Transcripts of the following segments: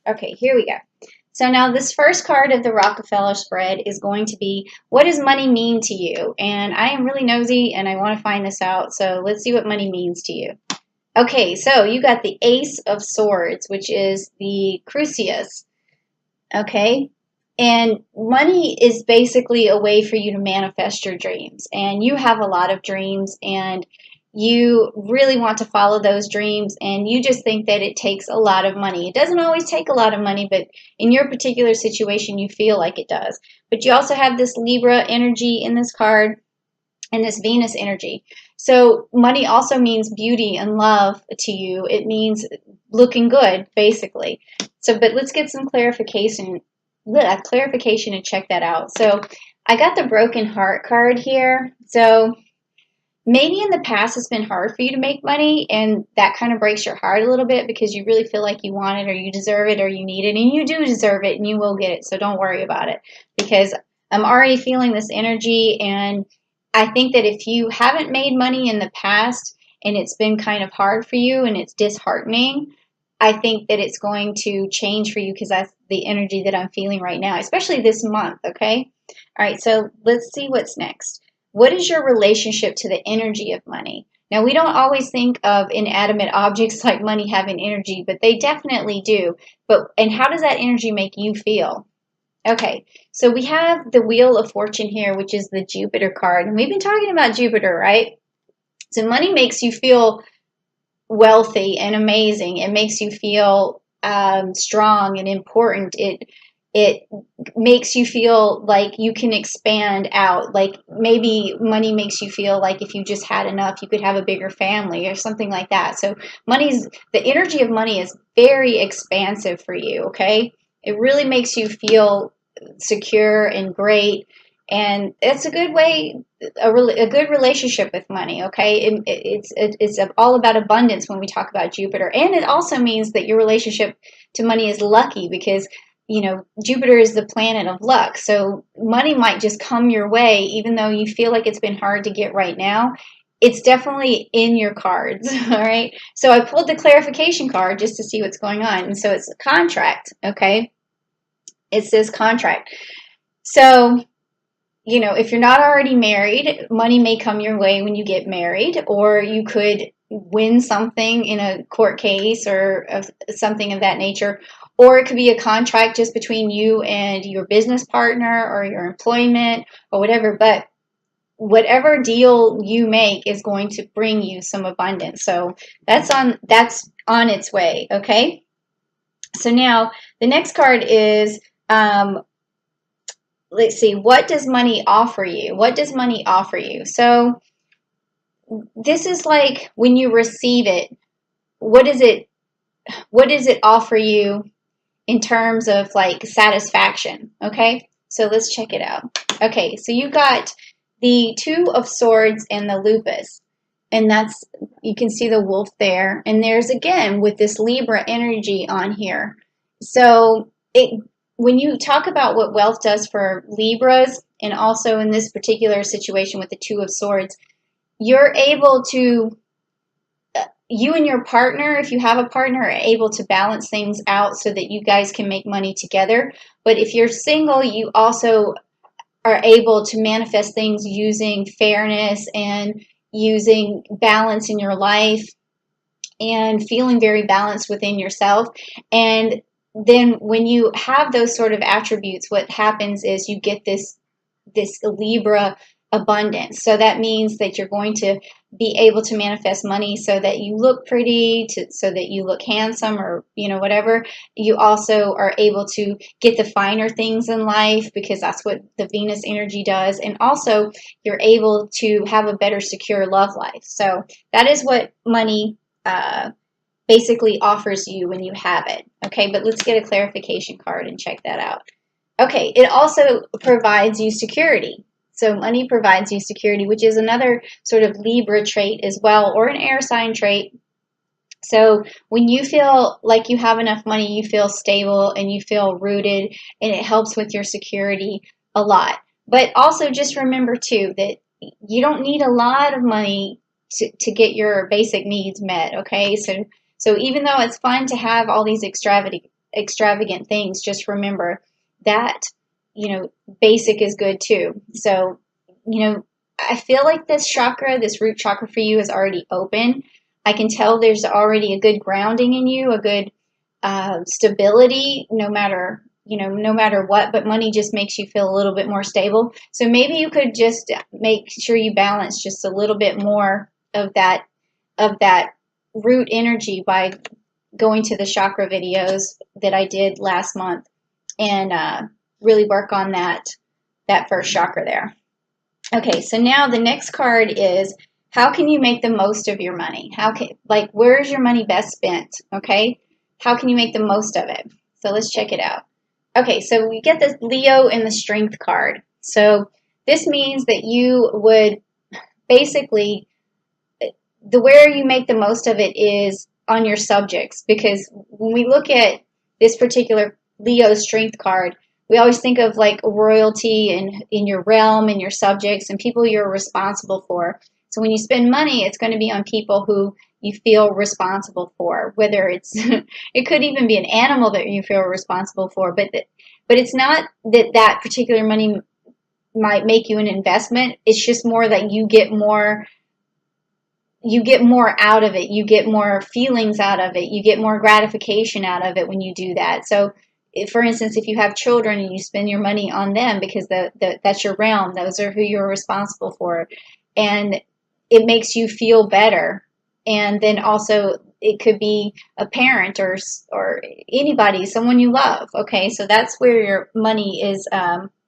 Okay, here we go. So now this first card of the Rockefeller spread is going to be, what does money mean to you? And I am really nosy and I want to find this out. So let's see what money means to you. Okay, so you got the Ace of Swords, which is the Crucius. Okay, and money is basically a way for you to manifest your dreams. And you have a lot of dreams and you really want to follow those dreams, and you just think that it takes a lot of money. It doesn't always take a lot of money, but in your particular situation, you feel like it does. But you also have this Libra energy in this card and this Venus energy. So money also means beauty and love to you. It means looking good, basically. So, but let's get some clarification and check that out. So I got the Broken Heart card here. So maybe in the past it's been hard for you to make money, and that kind of breaks your heart a little bit because you really feel like you want it or you deserve it or you need it, and you do deserve it and you will get it. So don't worry about it, because I'm already feeling this energy, and I think that if you haven't made money in the past and it's been kind of hard for you and it's disheartening, I think that it's going to change for you, because that's the energy that I'm feeling right now, especially this month, okay? All right, so let's see what's next. What is your relationship to the energy of money? Now, we don't always think of inanimate objects like money having energy, but they definitely do. And how does that energy make you feel? Okay, so we have the Wheel of Fortune here, which is the Jupiter card. And we've been talking about Jupiter, right? So money makes you feel wealthy and amazing. It makes you feel strong and important. It makes you feel like you can expand out. Like maybe money makes you feel like if you just had enough, you could have a bigger family or something like that. So the energy of money is very expansive for you, okay? It really makes you feel secure and great. And it's a good way, a good relationship with money, okay? It's all about abundance when we talk about Jupiter. And it also means that your relationship to money is lucky, because Jupiter is the planet of luck. So money might just come your way, even though you feel like it's been hard to get right now. It's definitely in your cards, all right? So I pulled the clarification card just to see what's going on. And so it's a contract, okay? It says contract. So, if you're not already married, money may come your way when you get married, or you could win something in a court case or something of that nature. Or it could be a contract just between you and your business partner or your employment or whatever. But whatever deal you make is going to bring you some abundance. So that's on its way, okay? So now the next card is, let's see, what does money offer you? What does money offer you? So this is like when you receive it, what does it offer you in terms of like satisfaction, okay? So let's check it out. Okay, so you got the Two of Swords and the Lupus, and you can see the wolf there, and there's again with this Libra energy on here. So when you talk about what wealth does for Libras, and also in this particular situation with the Two of Swords, you're able to, you and your partner, if you have a partner, are able to balance things out so that you guys can make money together. But if you're single, you also are able to manifest things using fairness and using balance in your life and feeling very balanced within yourself. And then when you have those sort of attributes, what happens is you get this Libra abundance. So that means that you're going to be able to manifest money so that you look pretty, so that you look handsome, or whatever. You also are able to get the finer things in life, because that's what the Venus energy does. And also you're able to have a better secure love life. So that is what money basically offers you when you have it. Okay, but let's get a clarification card and check that out. Okay, it also provides you security. So money provides you security, which is another sort of Libra trait as well, or an air sign trait. So when you feel like you have enough money, you feel stable and you feel rooted, and it helps with your security a lot. But also just remember too that you don't need a lot of money to get your basic needs met, okay? So even though it's fun to have all these extravagant things, just remember that, basic is good too. So, I feel like this chakra, this root chakra for you is already open. I can tell there's already a good grounding in you, a good stability, no matter what, but money just makes you feel a little bit more stable. So maybe you could just make sure you balance just a little bit more of that root energy by going to the chakra videos that I did last month and really work on that first chakra there. Okay, so now the next card is, how can you make the most of your money? Where is your money best spent? Okay, how can you make the most of it? So let's check it out. Okay, so we get the Leo and the Strength card. So this means that you would basically, where you make the most of it is on your subjects, because when we look at this particular Leo Strength card, we always think of like royalty and in your realm and your subjects and people you're responsible for. So when you spend money, it's going to be on people who you feel responsible for, whether it's, it could even be an animal that you feel responsible for, but it's not that particular money might make you an investment. It's just more that you get more out of it. You get more feelings out of it. You get more gratification out of it when you do that. So for instance, if you have children and you spend your money on them because that's your realm, those are who you're responsible for, and it makes you feel better. And then also it could be a parent or anybody, someone you love. Okay, so that's where your money is. That's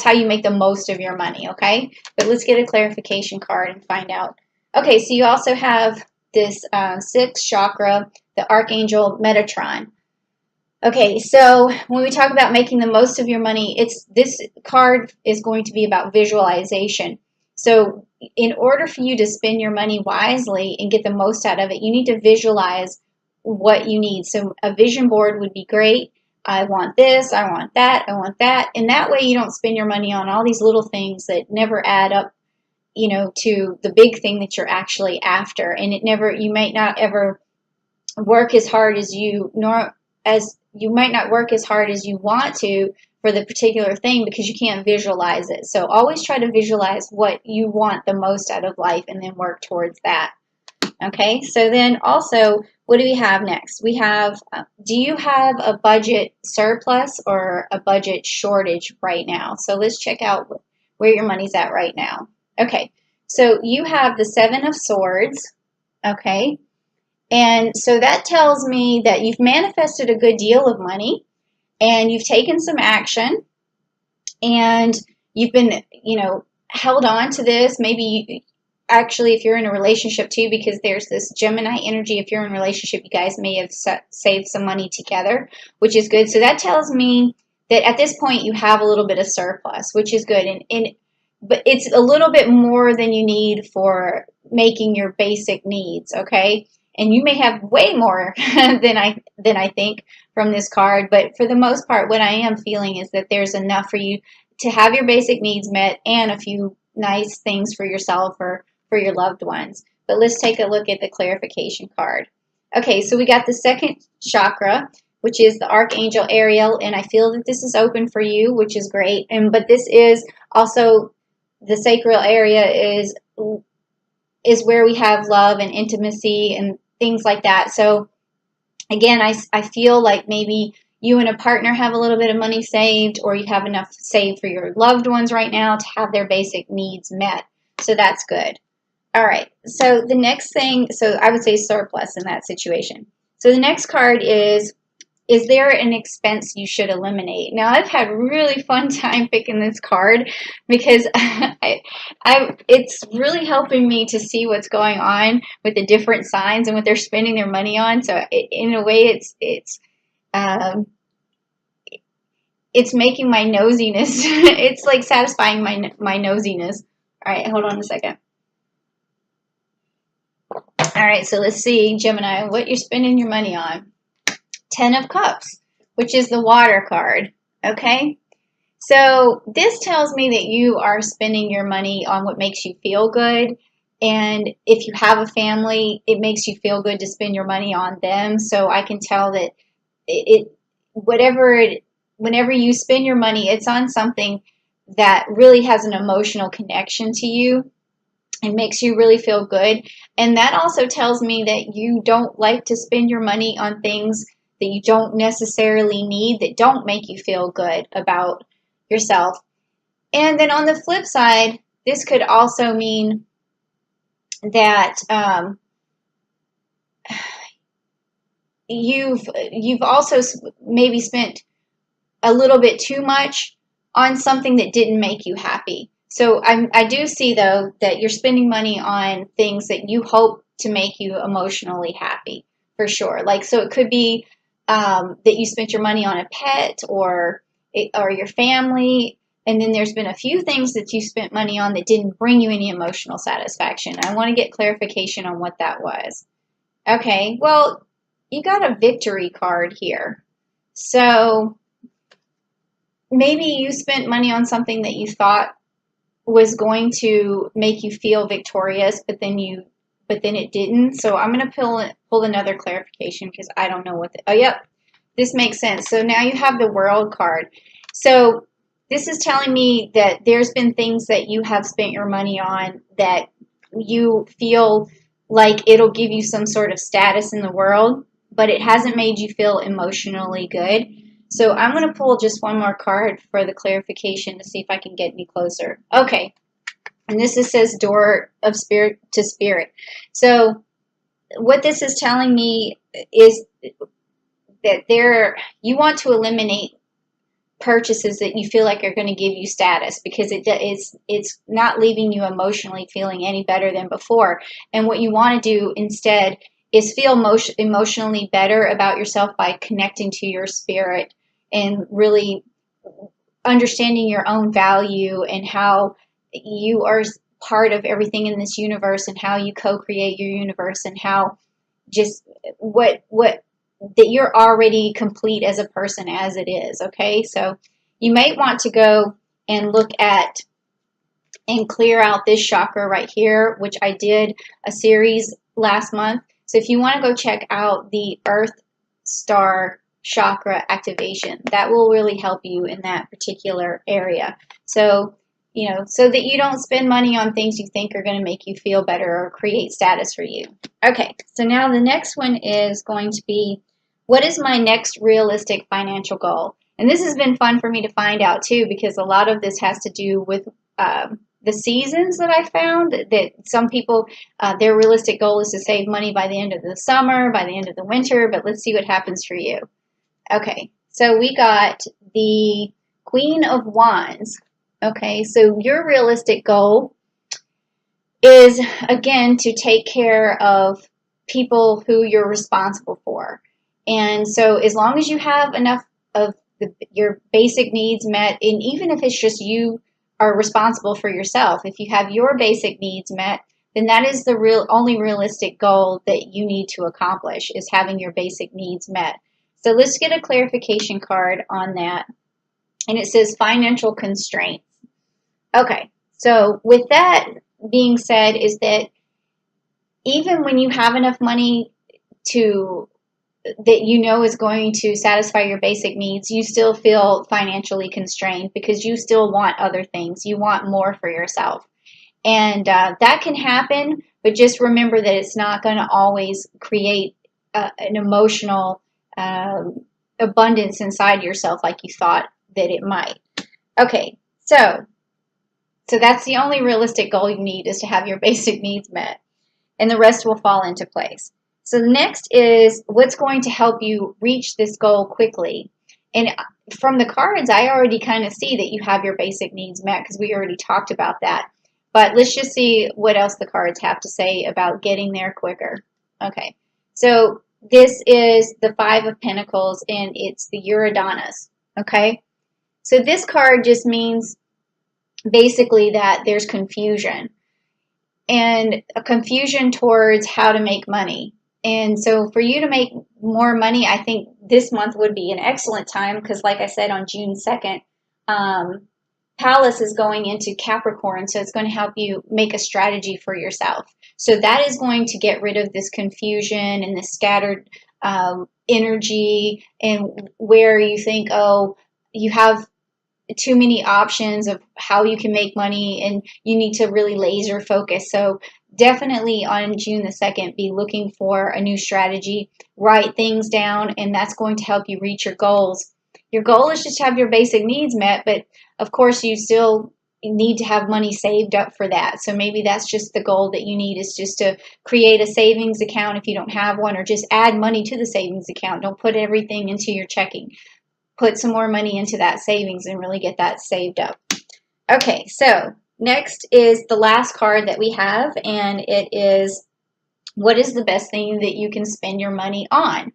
how you make the most of your money. Okay, but let's get a clarification card and find out. Okay, so you also have this sixth chakra, the Archangel Metatron. Okay, so when we talk about making the most of your money, this card is going to be about visualization. So in order for you to spend your money wisely and get the most out of it, you need to visualize what you need. So a vision board would be great. I want this, I want that, I want that. And that way you don't spend your money on all these little things that never add up, to the big thing that you're actually after. And you might not ever work as hard as you might not work as hard as you want to for the particular thing because you can't visualize it. So always try to visualize what you want the most out of life and then work towards that. Okay, so then also, what do we have next? We have, do you have a budget surplus or a budget shortage right now? So let's check out where your money's at right now. Okay, so you have the Seven of Swords, okay? And so that tells me that you've manifested a good deal of money and you've taken some action and you've been, held on to this. Maybe actually, if you're in a relationship too, because there's this Gemini energy, if you're in a relationship, you guys may have saved some money together, which is good. So that tells me that at this point you have a little bit of surplus, which is good. But it's a little bit more than you need for making your basic needs, okay? And you may have way more than I think from this card, but for the most part, what I am feeling is that there's enough for you to have your basic needs met and a few nice things for yourself or for your loved ones. But let's take a look at the clarification card. Okay, so we got the second chakra, which is the Archangel Ariel, and I feel that this is open for you, which is great. But this is also the sacral area is where we have love and intimacy and things like that. So again, I feel like maybe you and a partner have a little bit of money saved, or you have enough saved for your loved ones right now to have their basic needs met. So that's good. All right. So the next thing, so I would say surplus in that situation. So the next card is there an expense you should eliminate? Now, I've had really fun time picking this card because it's really helping me to see what's going on with the different signs and what they're spending their money on. So in a way, it's making my nosiness, it's like satisfying my nosiness. All right, hold on a second. All right, so let's see, Gemini, what you're spending your money on. 10 of Cups, which is the water card, okay? So this tells me that you are spending your money on what makes you feel good, And if you have a family, it makes you feel good to spend your money on them. So I can tell that it whatever it whenever you spend your money, it's on something that really has an emotional connection to you. It makes you really feel good. And that also tells me that you don't like to spend your money on things that you don't necessarily need, that don't make you feel good about yourself. And then on the flip side, this could also mean that you've also maybe spent a little bit too much on something that didn't make you happy. So I do see, though, that you're spending money on things that you hope to make you emotionally happy, for sure. Like, so it could be that you spent your money on a pet or your family, and then there's been a few things that you spent money on that didn't bring you any emotional satisfaction. I want to get clarification on what that was. Okay, well, you got a victory card here. So maybe you spent money on something that you thought was going to make you feel victorious, but then it didn't. So I'm going to pull another clarification because I don't know oh, yep, this makes sense. So now you have the World card. So this is telling me that there's been things that you have spent your money on that you feel like it'll give you some sort of status in the world, but it hasn't made you feel emotionally good. So I'm going to pull just one more card for the clarification to see if I can get any closer. Okay. And this says Door of Spirit to Spirit. So what this is telling me is that you want to eliminate purchases that you feel like are going to give you status, because it's not leaving you emotionally feeling any better than before. And what you want to do instead is feel emotionally better about yourself by connecting to your spirit and really understanding your own value and how you are part of everything in this universe and how you co-create your universe and how just what that you're already complete as a person as it is. Okay, so you might want to go and look at and clear out this chakra right here, which I did a series last month. So if you want to go check out the Earth Star chakra activation, that will really help you in that particular area. So, so that you don't spend money on things you think are going to make you feel better or create status for you. Okay, so now the next one is going to be, what is my next realistic financial goal? And this has been fun for me to find out too, because a lot of this has to do with the seasons that I found, that some people, their realistic goal is to save money by the end of the summer, by the end of the winter, but let's see what happens for you. Okay, so we got the Queen of Wands. Okay, so your realistic goal is, again, to take care of people who you're responsible for. And so as long as you have enough of your basic needs met, and even if it's just you are responsible for yourself, if you have your basic needs met, then that is the only realistic goal that you need to accomplish, is having your basic needs met. So let's get a clarification card on that. And it says financial constraints. Okay, so with that being said, is that even when you have enough money that you know is going to satisfy your basic needs, you still feel financially constrained because you still want other things. You want more for yourself. And that can happen, but just remember that it's not going to always create an emotional abundance inside yourself like you thought that it might. Okay, so that's the only realistic goal you need, is to have your basic needs met, and the rest will fall into place. So the next is, what's going to help you reach this goal quickly? And from the cards, I already kind of see that you have your basic needs met, because we already talked about that. But let's just see what else the cards have to say about getting there quicker. Okay, so this is the Five of Pentacles, and it's the Uranus. Okay, so this card just means basically that there's confusion, and a confusion towards how to make money. And so for you to make more money, I think this month would be an excellent time, because like I said, on June 2nd, Palace is going into Capricorn, so it's going to help you make a strategy for yourself. So that is going to get rid of this confusion and this scattered energy, and where you think, oh, you have too many options of how you can make money and you need to really laser focus. So definitely on June the 2nd, be looking for a new strategy, write things down, and that's going to help you reach your goals. Your goal is just to have your basic needs met, but of course you still need to have money saved up for that. So maybe that's just the goal that you need, is just to create a savings account if you don't have one, or just add money to the savings account. Don't put everything into your checking. Put some more money into that savings and really get that saved up. Okay, so next is the last card that we have, and it is, what is the best thing that you can spend your money on?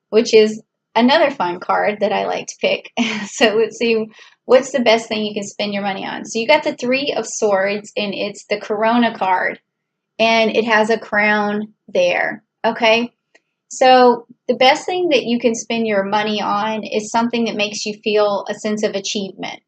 Which is another fun card that I like to pick. So let's see, what's the best thing you can spend your money on? So you got the Three of Swords, and it's the Corona card, and it has a crown there. Okay, so the best thing that you can spend your money on is something that makes you feel a sense of achievement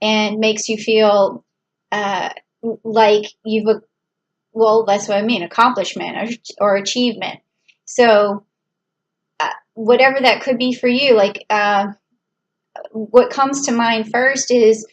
and makes you feel uh, like you've, well, that's what I mean, accomplishment or achievement. So whatever that could be for you, like what comes to mind first is,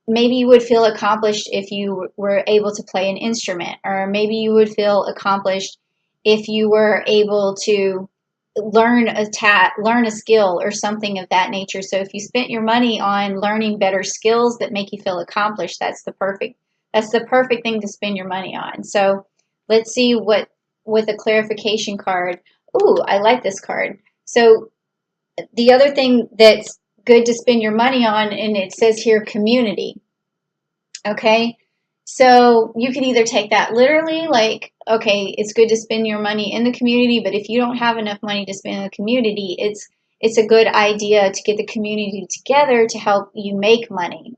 maybe you would feel accomplished if you were able to play an instrument, or maybe you would feel accomplished if you were able to learn a skill or something of that nature. So if you spent your money on learning better skills that make you feel accomplished, that's the perfect thing to spend your money on. So let's see what, with a clarification card. Ooh, I like this card. So the other thing that's good to spend your money on, and it says here community. Okay, so you can either take that literally, like, okay, it's good to spend your money in the community, but if you don't have enough money to spend in the community, it's a good idea to get the community together to help you make money.